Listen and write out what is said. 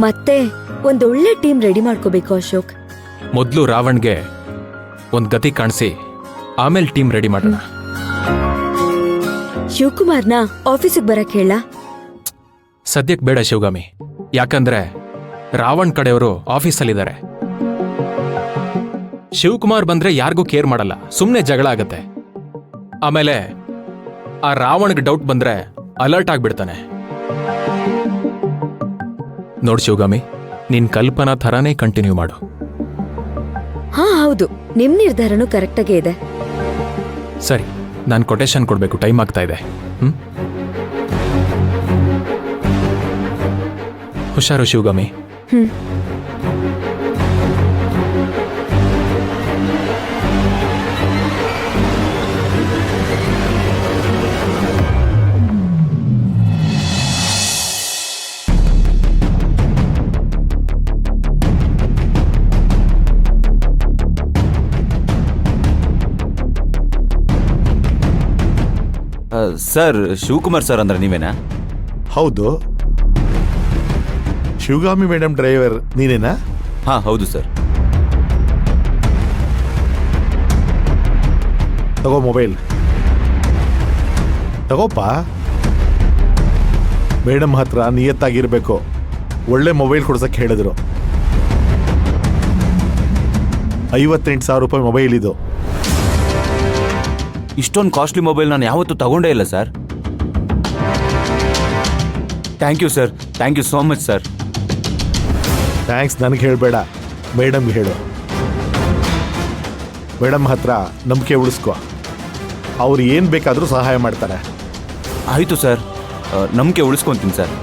ಮತ್ತೆ ಒಂದೊಳ್ಳೆ team ready ಮಾಡ್ಕೋಬೇಕು ಅಶೋಕ್. ಮೊದಲು ರಾವಣ್ಗೆ ಒಂದ್ ಗತಿ ಕಾಣಿಸಿ ಆಮೇಲೆ ಟೀಮ್ ರೆಡಿ ಮಾಡೋಣ. ಶಿವಕುಮಾರ್ನ ಆಫೀಸಿಗೆ ಬರಕ್ ಹೇಳ. ಸದ್ಯಕ್ಕೆ ಬೇಡ ಶಿವಗಾಮಿ, ಯಾಕಂದ್ರೆ ರಾವಣ್ ಕಡೆಯವರು ಆಫೀಸಲ್ಲಿದ್ದಾರೆ. ಶಿವಕುಮಾರ್ ಬಂದ್ರೆ ಯಾರಿಗೂ ಕೇರ್ ಮಾಡಲ್ಲ, ಸುಮ್ನೆ ಜಗಳ ಆಗತ್ತೆ. ಆಮೇಲೆ ಆ ರಾವಣ್ಗೆ ಡೌಟ್ ಬಂದ್ರೆ ಅಲರ್ಟ್ ಆಗ್ಬಿಡ್ತಾನೆ. ನೋಡ್ ಶಿವಗಾಮಿ, ನಿನ್ ಕಲ್ಪನಾ ಥರಾನೇ ಕಂಟಿನ್ಯೂ ಮಾಡು. ಹಾ ಹೌದು, ನಿಮ್ ನಿರ್ಧಾರನೂ ಕರೆಕ್ಟಾಗೇ ಇದೆ. ಸರಿ, ನಾನು ಕೊಟೇಶನ್ ಕೊಡ್ಬೇಕು, ಟೈಮ್ ಆಗ್ತಾ ಇದೆ. ಹುಷಾರು ಶಿವಗಾಮಿ. ಸರ್, ಶಿವಕುಮಾರ್ ಸರ್ ಅಂದ್ರೆ ನೀವೇನಾ? ಹೌದು. ಶಿವಗಾಮಿ ಮೇಡಮ್ ಡ್ರೈವರ್ ನೀನೇನಾ? ಹಾ ಹೌದು ಸರ್. ತಗೋ ಮೊಬೈಲ್ ತಗೋಪ್ಪ. ಮೇಡಮ್ ಹತ್ರ ನಿಯತ್ತಾಗಿರ್ಬೇಕು. ಒಳ್ಳೆ ಮೊಬೈಲ್ ಕೊಡ್ಸಕ್ಕೆ ಹೇಳಿದ್ರು. 58,000 ರೂಪಾಯಿ ಮೊಬೈಲ್ ಇದು. ಇಷ್ಟೊಂದು ಕಾಸ್ಟ್ಲಿ ಮೊಬೈಲ್ ನಾನು ಯಾವತ್ತೂ ತಗೊಂಡೇ ಇಲ್ಲ sir. Thank you sir, thank you so much sir. Thanks ನನಗೆ ಹೇಳಬೇಡ, ಮೇಡಮ್ಗೆ ಹೇಳು. ಮೇಡಮ್ ಹತ್ರ ನಂಬಿಕೆ ಉಳಿಸ್ಕೊ. ಅವ್ರು ಏನು ಬೇಕಾದರೂ ಸಹಾಯ ಮಾಡ್ತಾರೆ. ಆಯಿತು ಸರ್, ನಂಬಿಕೆ ಉಳಿಸ್ಕೊತೀನಿ ಸರ್.